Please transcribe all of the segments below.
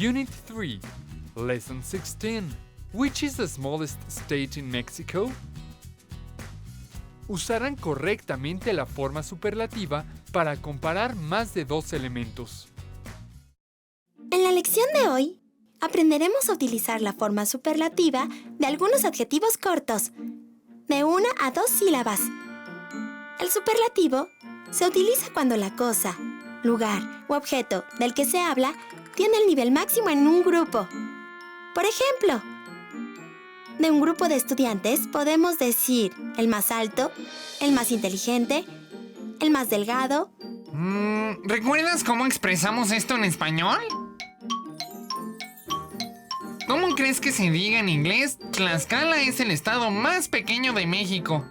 Unit 3, Lesson 16. Which is the smallest state in Mexico? Usarán correctamente la forma superlativa para comparar más de dos elementos. En la lección de hoy, aprenderemos a utilizar la forma superlativa de algunos adjetivos cortos, de 1 a 2 sílabas. El superlativo se utiliza cuando la cosa, lugar u objeto del que se habla tiene el nivel máximo en un grupo. Por ejemplo, de un grupo de estudiantes podemos decir el más alto, el más inteligente, el más delgado. ¿Recuerdas cómo expresamos esto en español? ¿Cómo crees que se diga en inglés? Tlaxcala es el estado más pequeño de México.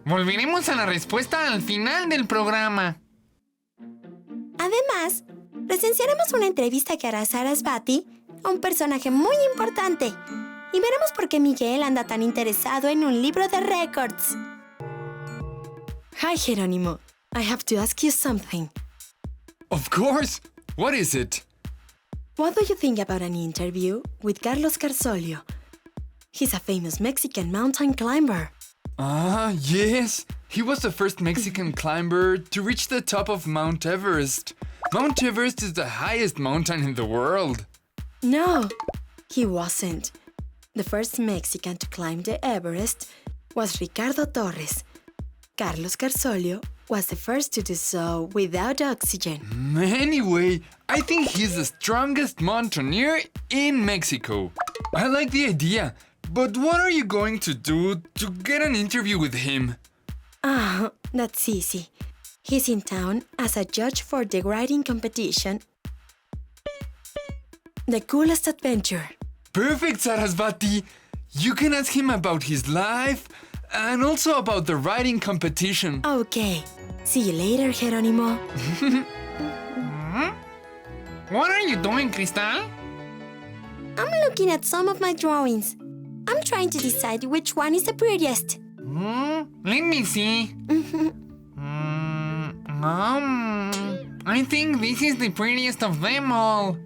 Volveremos a la respuesta al final del programa. Además, presenciaremos una entrevista que hará Sarasvati a un personaje muy importante y veremos por qué Miguel anda tan interesado en un libro de récords. Hi, Jerónimo. I have to ask you something. Of course! What is it? What do you think about an interview with Carlos Carsolio? He's a famous Mexican mountain climber. Ah, yes! He was the first Mexican climber to reach the top of Mount Everest. Mount Everest is the highest mountain in the world. No, he wasn't. The first Mexican to climb the Everest was Ricardo Torres. Carlos Carsolio was the first to do so without oxygen. Anyway, I think he's the strongest mountaineer in Mexico. I like the idea, but what are you going to do to get an interview with him? Ah, that's easy. He's in town as a judge for the writing competition. The Coolest Adventure. Perfect, Sarasvati! You can ask him about his life and also about the writing competition. Okay. See you later, Jerónimo. What are you doing, Cristal? I'm looking at some of my drawings. I'm trying to decide which one is the prettiest. Let me see. I think this is the prettiest of them all.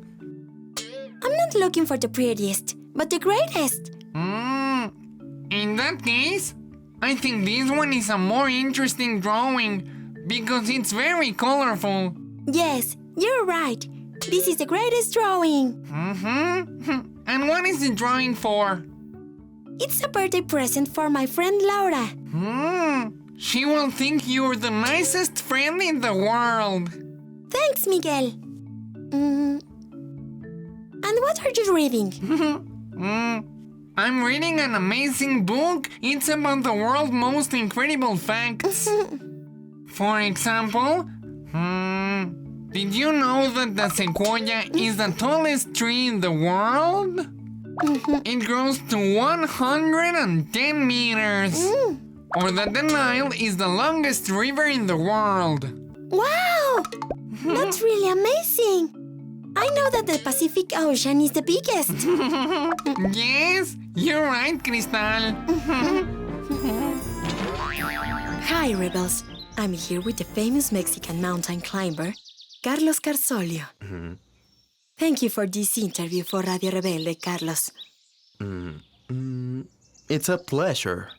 I'm not looking for the prettiest, but the greatest. In that case, I think this one is a more interesting drawing because it's very colorful. Yes, you're right. This is the greatest drawing. And what is the drawing for? It's a birthday present for my friend Laura. She will think you're the nicest friend in the world. Thanks, Miguel. And what are you reading? I'm reading an amazing book. It's about the world's most incredible facts. For example, did you know that the sequoia is the tallest tree in the world? It grows to 110 meters. Or that the Nile is the longest river in the world. Wow! That's really amazing. I know that the Pacific Ocean is the biggest. Yes, you're right, Cristal. Hi, Rebels. I'm here with the famous Mexican mountain climber, Carlos Carsolio. Thank you for this interview for Radio Rebelde, Carlos. It's a pleasure.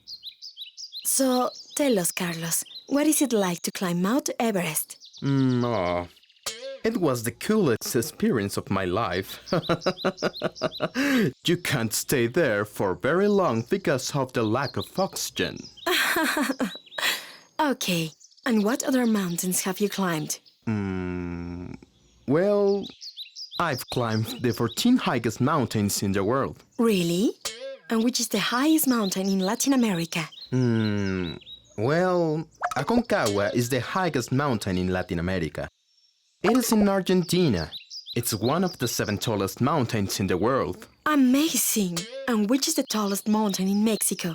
So, tell us, Carlos, what is it like to climb Mount Everest? It was the coolest experience of my life. You can't stay there for very long because of the lack of oxygen. Okay, and what other mountains have you climbed? Well, I've climbed the 14 highest mountains in the world. Really? And which is the highest mountain in Latin America? Well, Aconcagua is the highest mountain in Latin America. It is in Argentina. It's one of the 7 tallest mountains in the world. Amazing! And which is the tallest mountain in Mexico?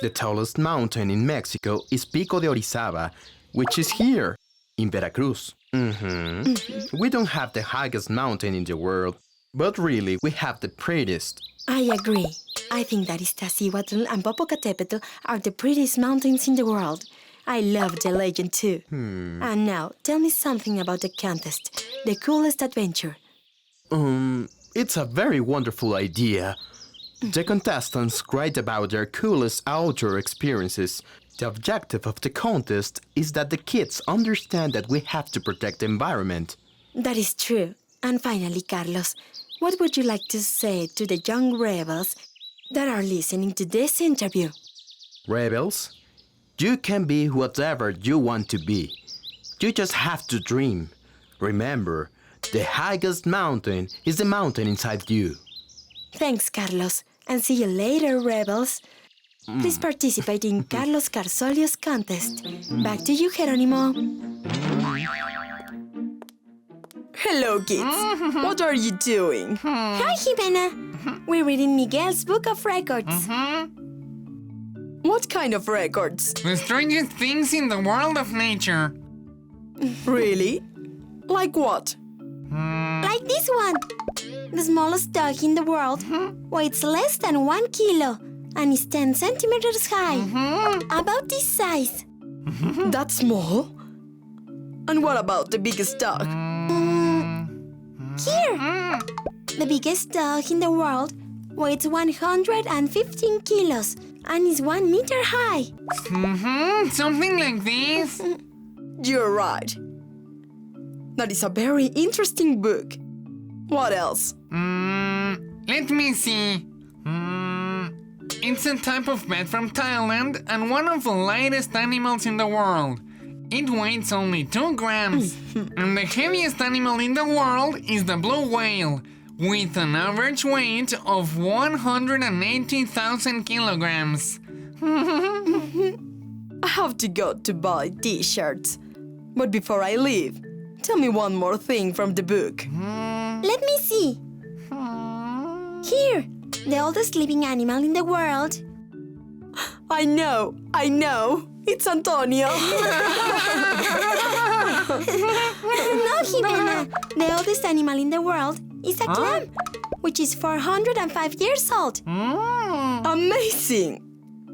The tallest mountain in Mexico is Pico de Orizaba, which is here, in Veracruz. We don't have the highest mountain in the world, but really we have the prettiest. I agree. I think that Iztaccíhuatl and Popocatépetl are the prettiest mountains in the world. I love the legend too. And now, tell me something about the contest, the coolest adventure. It's a very wonderful idea. The contestants write about their coolest outdoor experiences. The objective of the contest is that the kids understand that we have to protect the environment. That is true. And finally, Carlos, what would you like to say to the young rebels that are listening to this interview? Rebels, you can be whatever you want to be. You just have to dream. Remember, the highest mountain is the mountain inside you. Thanks, Carlos. And see you later, rebels. Please participate in Carlos Carsolio's contest. Back to you, Geronimo. Hello, kids. What are you doing? Hi, Jimena. We're reading Miguel's book of records. What kind of records? The strangest things in the world of nature. Really? Like what? Like this one. The smallest dog in the world weighs less than 1 kilo and is 10 centimeters high. About this size. That small? And what about the biggest dog? Here. The biggest dog in the world weighs 115 kilos and is 1 meter high. Something like this. You're right. That is a very interesting book. What else? Let me see. It's a type of bat from Thailand and one of the lightest animals in the world. It weighs only 2 grams. And the heaviest animal in the world is the blue whale, with an average weight of 180,000 kilograms. I have to go to buy t-shirts. But before I leave, tell me one more thing from the book. Let me see. Here. The oldest living animal in the world. I know. It's Antonio. No, Jimena. The oldest animal in the world is a clam, which is 405 years old. Amazing.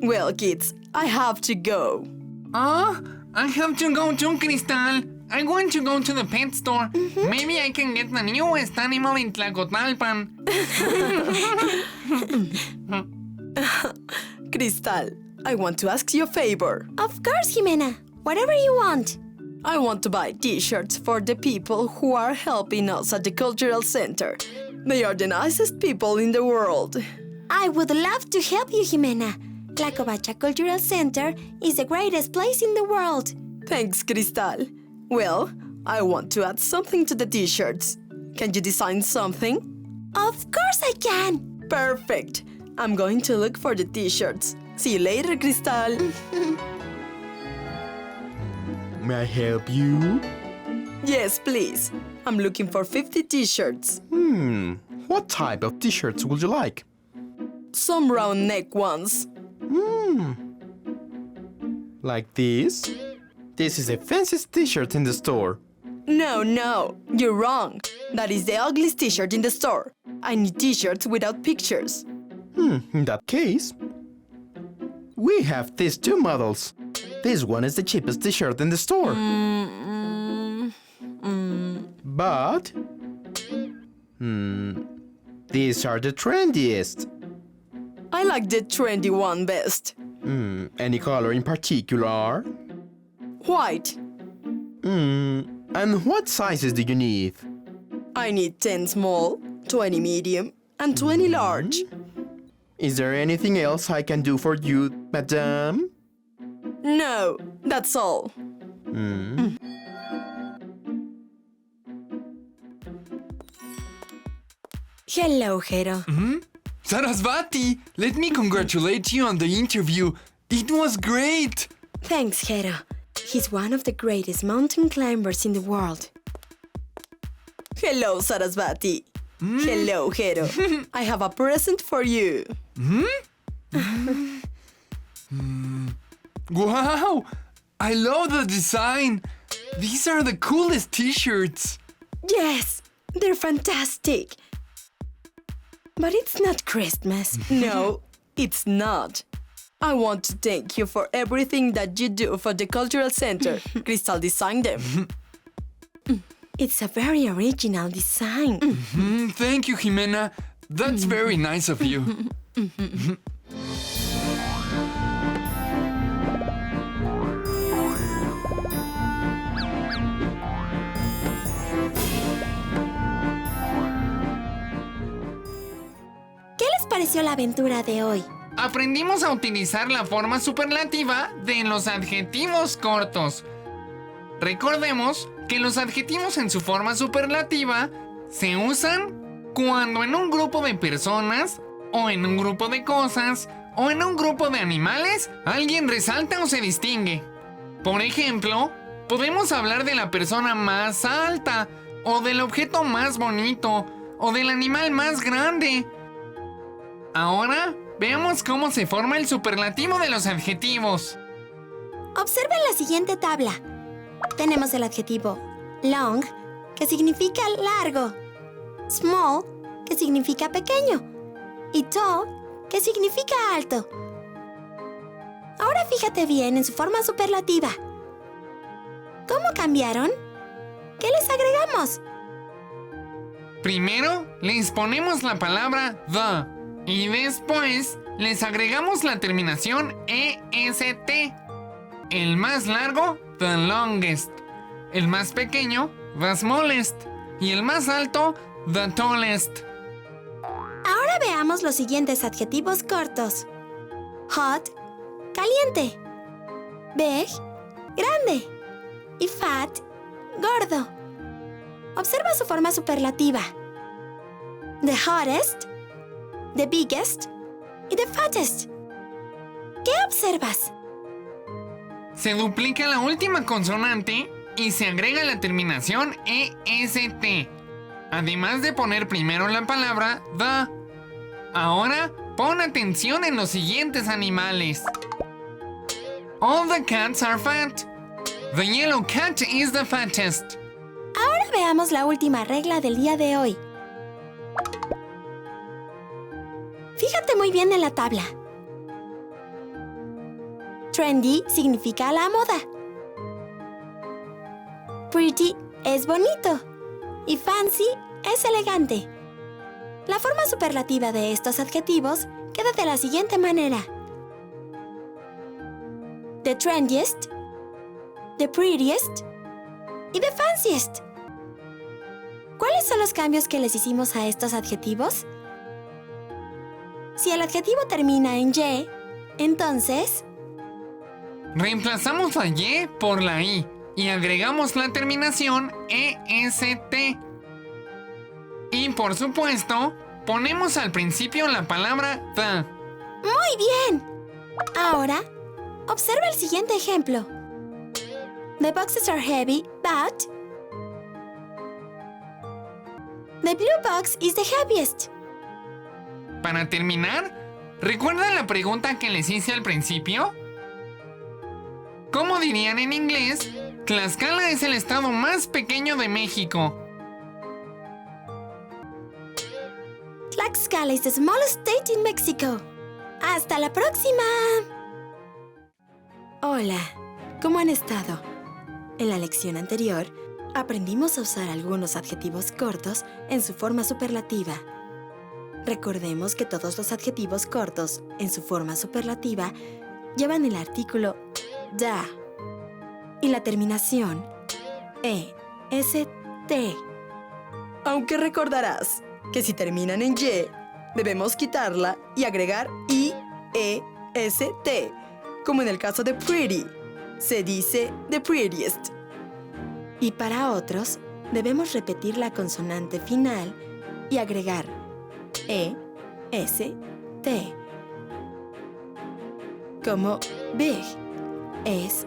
Well, kids, I have to go. I have to go too, Cristal. I want to go to the pet store. Maybe I can get the newest animal in Tlacotalpan. Cristal, I want to ask you a favor. Of course, Jimena. Whatever you want. I want to buy t-shirts for the people who are helping us at the cultural center. They are the nicest people in the world. I would love to help you, Jimena. Tlacovacha Cultural Center is the greatest place in the world. Thanks, Cristal. Well, I want to add something to the t-shirts. Can you design something? Of course I can. Perfect. I'm going to look for the t-shirts. See you later, Cristal. May I help you? Yes, please. I'm looking for 50 t-shirts. What type of t-shirts would you like? Some round neck ones. Like this? This is the fanciest t-shirt in the store. No, you're wrong. That is the ugliest t-shirt in the store. I need t-shirts without pictures. In that case, we have these 2 models. This one is the cheapest t-shirt in the store. But these are the trendiest. I like the trendy one best. Any color in particular? White. And what sizes do you need? I need 10 small, 20 medium, and 20 large. Is there anything else I can do for you, madame? No, that's all. Hello, Jero. Sarasvati, let me congratulate you on the interview. It was great. Thanks, Jero. He's one of the greatest mountain climbers in the world. Hello, Sarasvati. Hello, Jero. I have a present for you. Wow! I love the design. These are the coolest t-shirts. Yes, they're fantastic. But it's not Christmas. No, it's not. I want to thank you for everything that you do for the cultural center. Crystal designed them. It's a very original design. Thank you, Jimena. That's very nice of you. ¿Qué les pareció la aventura de hoy? Aprendimos a utilizar la forma superlativa de los adjetivos cortos. Recordemos que los adjetivos en su forma superlativa se usan cuando en un grupo de personas, o en un grupo de cosas, o en un grupo de animales, alguien resalta o se distingue. Por ejemplo, podemos hablar de la persona más alta, o del objeto más bonito, o del animal más grande. Ahora, veamos cómo se forma el superlativo de los adjetivos. Observen la siguiente tabla. Tenemos el adjetivo long, que significa largo, small, que significa pequeño, y tall, que significa alto. Ahora fíjate bien en su forma superlativa. ¿Cómo cambiaron? ¿Qué les agregamos? Primero, les ponemos la palabra the y después les agregamos la terminación EST. El más largo, the longest. El más pequeño, the smallest. Y el más alto, the tallest. Ahora veamos los siguientes adjetivos cortos. Hot, caliente. Big, grande. Y fat, gordo. Observa su forma superlativa. The hottest, the biggest y the fattest. ¿Qué observas? Se duplica la última consonante y se agrega la terminación EST. Además de poner primero la palabra the. Ahora, pon atención en los siguientes animales. All the cats are fat. The yellow cat is the fattest. Ahora veamos la última regla del día de hoy. Fíjate muy bien en la tabla. Trendy significa la moda. Pretty es bonito. Y fancy es elegante. La forma superlativa de estos adjetivos queda de la siguiente manera. The trendiest, the prettiest y the fanciest. ¿Cuáles son los cambios que les hicimos a estos adjetivos? Si el adjetivo termina en Y, entonces Reemplazamos la Y por la I y agregamos la terminación EST. Y por supuesto, ponemos al principio la palabra the. ¡muy bien! Ahora, observa el siguiente ejemplo. The boxes are heavy, but the blue box is the heaviest. Para terminar, ¿recuerdan la pregunta que les hice al principio? ¿Cómo dirían en inglés? Tlaxcala es el estado más pequeño de México. Tlaxcala is the smallest state in Mexico. ¡Hasta la próxima! Hola, ¿cómo han estado? En la lección anterior, aprendimos a usar algunos adjetivos cortos en su forma superlativa. Recordemos que todos los adjetivos cortos en su forma superlativa llevan el artículo da y la terminación EST. Aunque recordarás que si terminan en Y, debemos quitarla y agregar IEST, como en el caso de pretty, se dice the prettiest. Y para otros, debemos repetir la consonante final y agregar EST, como big es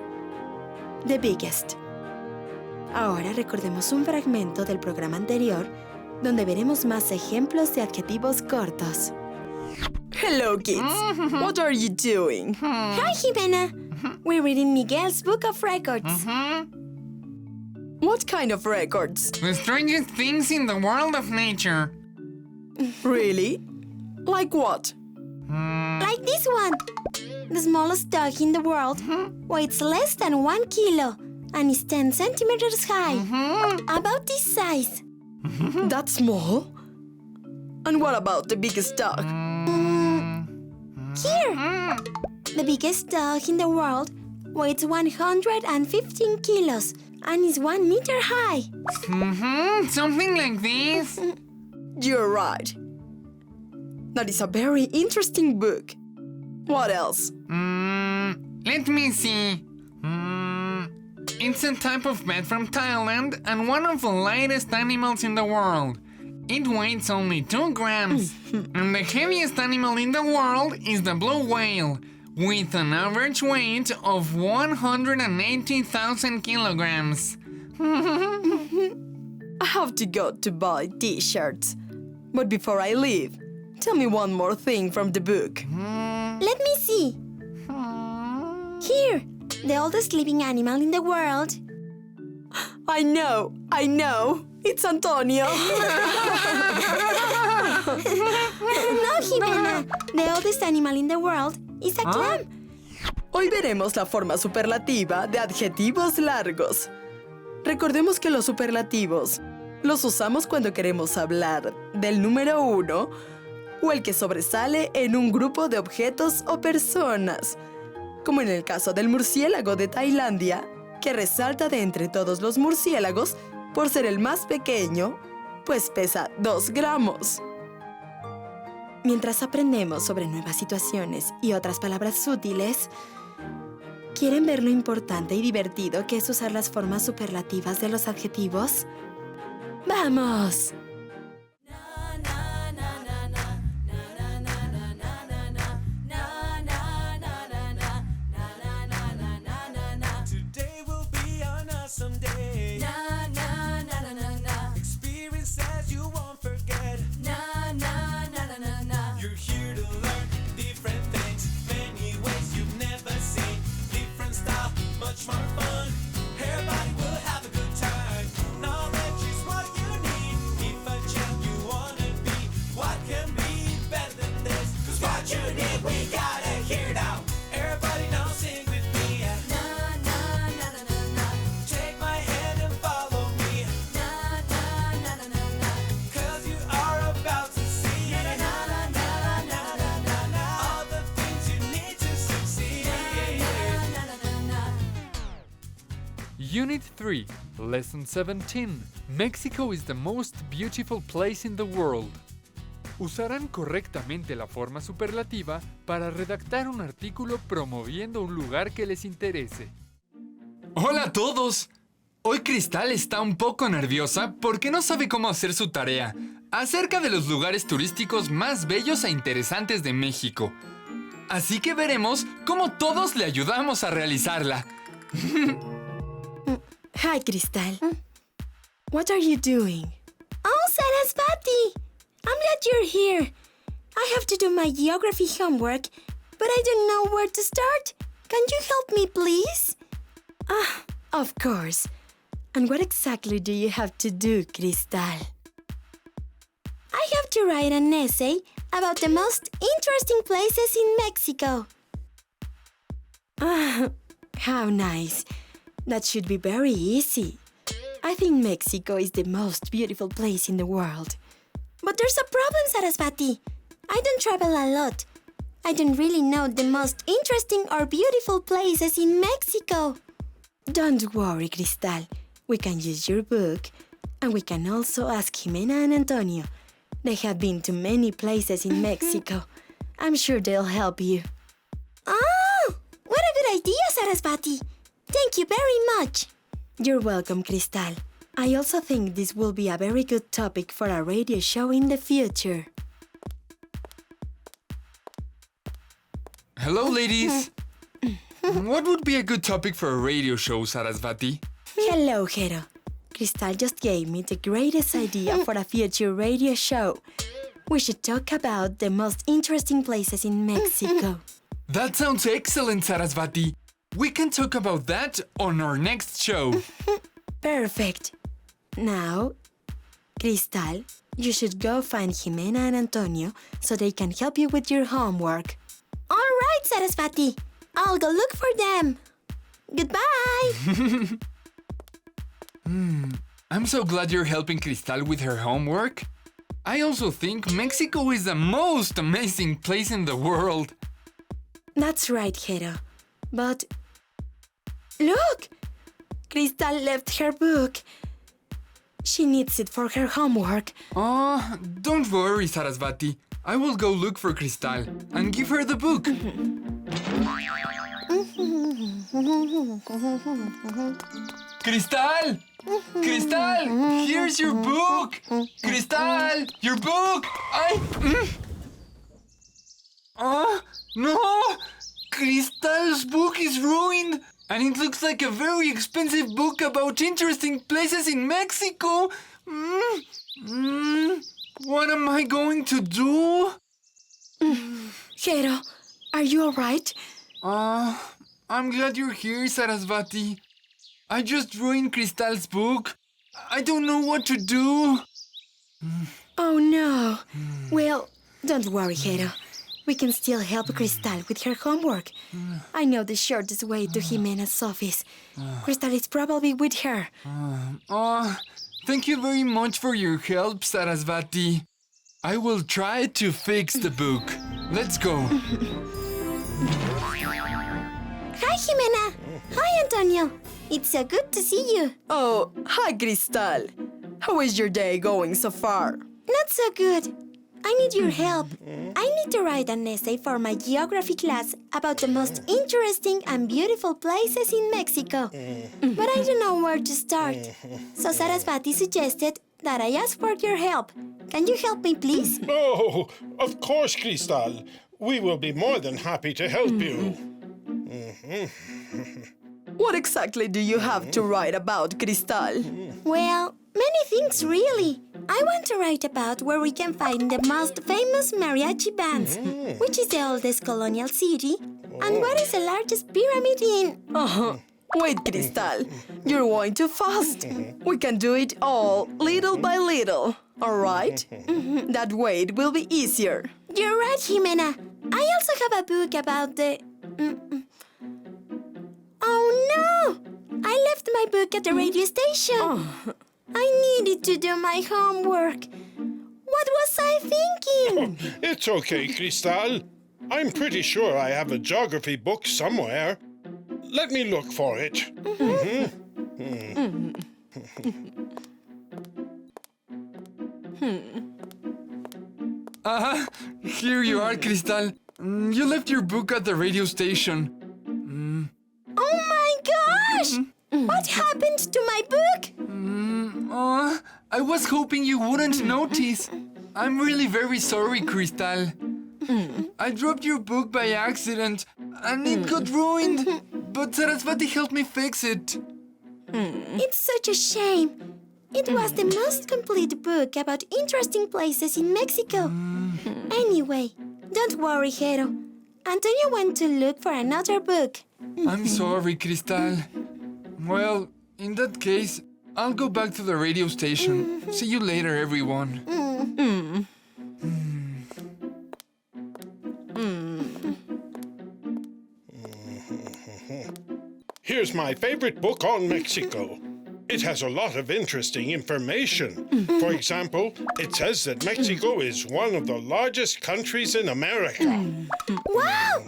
the biggest. Ahora recordemos un fragmento del programa anterior donde veremos más ejemplos de adjetivos cortos. Hello, kids. What are you doing? Hi, Jimena. We're reading Miguel's Book of Records. What kind of records? The strangest things in the world of nature. Really? Like what? Like this one. The smallest dog in the world weighs less than 1 kilo. and is 10 centimeters high. About this size. That's small? And what about the biggest dog? Here. The biggest dog in the world weighs 115 kilos and is 1 meter high. Something like this. You're right. That is a very interesting book. What else? Let me see. It's a type of bat from Thailand and one of the lightest animals in the world. It weighs only 2 grams. And the heaviest animal in the world is the blue whale, with an average weight of 180,000 kilograms. I have to go to buy t-shirts. But before I leave, tell me one more thing from the book. Let me see. Here, the oldest living animal in the world. I know. It's Antonio. No, Jimena. The oldest animal in the world is a clam. Hoy veremos la forma superlativa de adjetivos largos. Recordemos que los superlativos los usamos cuando queremos hablar del número 1 o el que sobresale en un grupo de objetos o personas, como en el caso del murciélago de Tailandia, que resalta de entre todos los murciélagos por ser el más pequeño, pues pesa 2 gramos. Mientras aprendemos sobre nuevas situaciones y otras palabras útiles, ¿quieren ver lo importante y divertido que es usar las formas superlativas de los adjetivos? ¡Vamos! Today will be an awesome day. Na na na na na na. Experiences you won't forget. Na na na na na na. You're here to learn different things, many ways you've never seen. Different style, much more fun. Everybody will have a good time. Knowledge is what you need. If a champ you wanna be, what can be better than this? 'Cause what you need, we gotta hear now. Everybody now sing with me. Na na na na na na. Take my hand and follow me. Na na na na na na. 'Cause you are about to see. Na na na na na na na na. All the things you need to succeed. Na na na na na. Unit 3, Lesson 17. Mexico is the most beautiful place in the world. Usarán correctamente la forma superlativa para redactar un artículo promoviendo un lugar que les interese. ¡Hola a todos! Hoy Cristal está un poco nerviosa porque no sabe cómo hacer su tarea acerca de los lugares turísticos más bellos e interesantes de México. Así que veremos cómo todos le ayudamos a realizarla. Hi, Cristal. What are you doing? Oh, Sarasvati! I'm glad you're here. I have to do my geography homework, but I don't know where to start. Can you help me, please? Of course. And what exactly do you have to do, Cristal? I have to write an essay about the most interesting places in Mexico. How nice. That should be very easy. I think Mexico is the most beautiful place in the world. But there's a problem, Sarasvati. I don't travel a lot. I don't really know the most interesting or beautiful places in Mexico. Don't worry, Cristal. We can use your book, and we can also ask Jimena and Antonio. They have been to many places in Mexico. I'm sure they'll help you. Oh, what a good idea, Sarasvati. Thank you very much. You're welcome, Cristal. I also think this will be a very good topic for a radio show in the future. Hello, ladies! What would be a good topic for a radio show, Sarasvati? Hello, Jero. Cristal just gave me the greatest idea for a future radio show. We should talk about the most interesting places in Mexico. That sounds excellent, Sarasvati. We can talk about that on our next show. Perfect. Now, Cristal, you should go find Jimena and Antonio so they can help you with your homework. All right, Sarasvati. I'll go look for them. Goodbye. I'm so glad you're helping Cristal with her homework. I also think Mexico is the most amazing place in the world. That's right, Hero. But look! Cristal left her book. She needs it for her homework. Don't worry, Sarasvati. I will go look for Cristal and give her the book. Cristal! Cristal! Here's your book! Cristal! Your book! No! Cristal's book is ruined! And it looks like a very expensive book about interesting places in Mexico! What am I going to do? Hero, are you alright? I'm glad you're here, Sarasvati. I just ruined Cristal's book. I don't know what to do. Oh no. Well, don't worry, Hero. We can still help Cristal with her homework. I know the shortest way to Jimena's office. Cristal is probably with her. Thank you very much for your help, Sarasvati. I will try to fix the book. Let's go. Hi, Jimena. Hi, Antonio. It's so good to see you. Oh, hi, Cristal. How is your day going so far? Not so good. I need your help. I need to write an essay for my geography class about the most interesting and beautiful places in Mexico. But I don't know where to start. So Sarasvati suggested that I ask for your help. Can you help me, please? Oh, of course, Cristal. We will be more than happy to help you. What exactly do you have to write about, Cristal? Well, many things, really. I want to write about where we can find the most famous mariachi bands, which is the oldest colonial city, and what is the largest pyramid in... Wait, Cristal. You're going too fast. We can do it all, little by little. All right? That way it will be easier. You're right, Jimena. I also have a book about the... Oh no! I left my book at the radio station. I needed to do my homework. What was I thinking? It's okay, Cristal. I'm pretty sure I have a geography book somewhere. Let me look for it. Here you are, Cristal. You left your book at the radio station. Oh my gosh! What happened to my book? I was hoping you wouldn't notice. I'm really very sorry, Cristal. I dropped your book by accident, and it got ruined. But Sarasvati helped me fix it. It's such a shame. It was the most complete book about interesting places in Mexico. Anyway, don't worry, Hero. Antonio went to look for another book. I'm sorry, Cristal. Well, in that case, I'll go back to the radio station. See you later, everyone. Here's my favorite book on Mexico. It has a lot of interesting information. For example, it says that Mexico is one of the largest countries in America. Wow!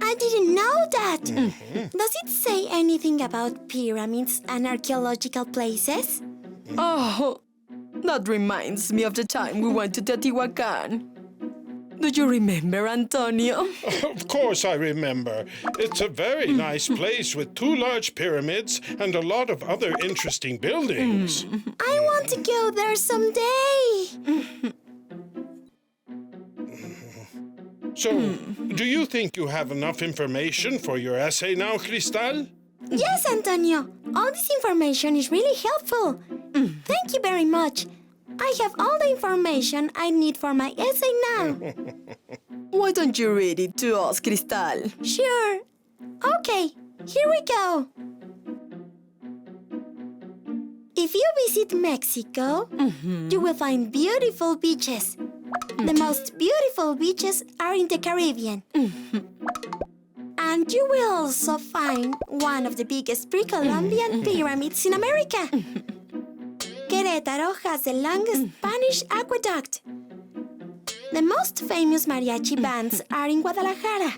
I didn't know that. Does it say anything about pyramids and archaeological places? Oh, that reminds me of the time we went to Teotihuacan. Do you remember, Antonio? Of course I remember. It's a very nice place with 2 large pyramids and a lot of other interesting buildings. I want to go there someday. So, do you think you have enough information for your essay now, Cristal? Yes, Antonio. All this information is really helpful. Thank you very much. I have all the information I need for my essay now. Why don't you read it to us, Cristal? Sure. Okay, here we go. If you visit Mexico, you will find beautiful beaches. The most beautiful beaches are in the Caribbean. And you will also find one of the biggest pre-Columbian pyramids in America. Querétaro has the longest Spanish aqueduct. The most famous mariachi bands are in Guadalajara.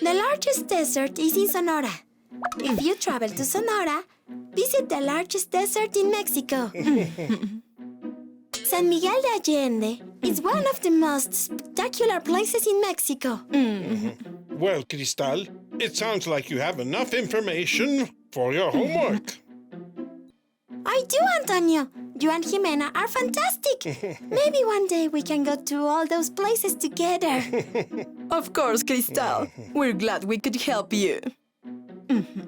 The largest desert is in Sonora. If you travel to Sonora, visit the largest desert in Mexico. San Miguel de Allende is one of the most spectacular places in Mexico. Well, Cristal, it sounds like you have enough information for your homework. I do, Antonio. You and Jimena are fantastic. Maybe one day we can go to all those places together. Of course, Cristal. We're glad we could help you.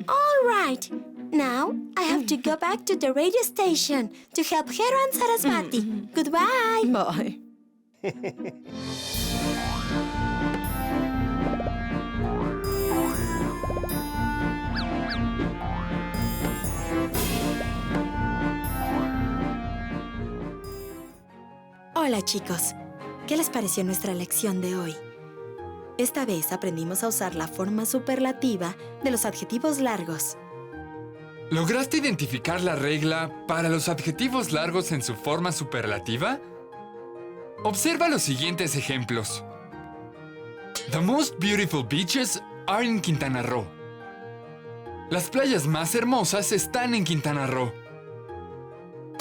All right. Now, I have to go back to the radio station to help Hero and Sarasvati. Goodbye. Bye. Hola chicos, ¿qué les pareció nuestra lección de hoy? Esta vez aprendimos a usar la forma superlativa de los adjetivos largos. ¿Lograste identificar la regla para los adjetivos largos en su forma superlativa? Observa los siguientes ejemplos. The most beautiful beaches are in Quintana Roo. Las playas más hermosas están en Quintana Roo.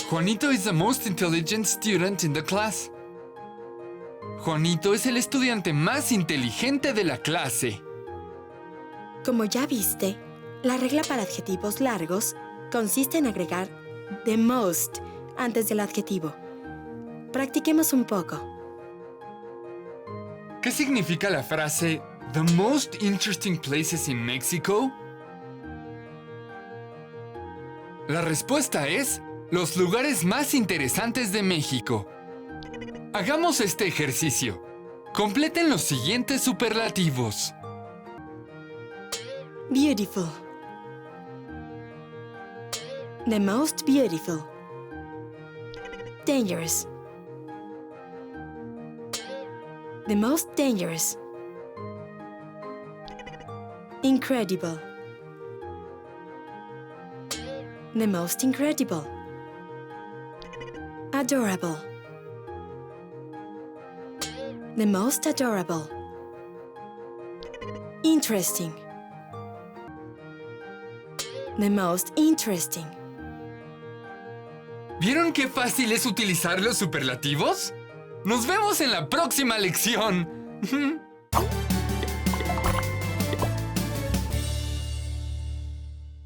Juanito is the most intelligent student in the class. Juanito es el estudiante más inteligente de la clase. Como ya viste, la regla para adjetivos largos consiste en agregar the most antes del adjetivo. Practiquemos un poco. ¿Qué significa la frase The most interesting places in Mexico? La respuesta es los lugares más interesantes de México. Hagamos este ejercicio. Completen los siguientes superlativos. Beautiful. The most beautiful. Dangerous. The most dangerous. Incredible. The most incredible. Adorable. The most adorable. Interesting. The most interesting. ¿Vieron qué fácil es utilizar los superlativos? ¡Nos vemos en la próxima lección!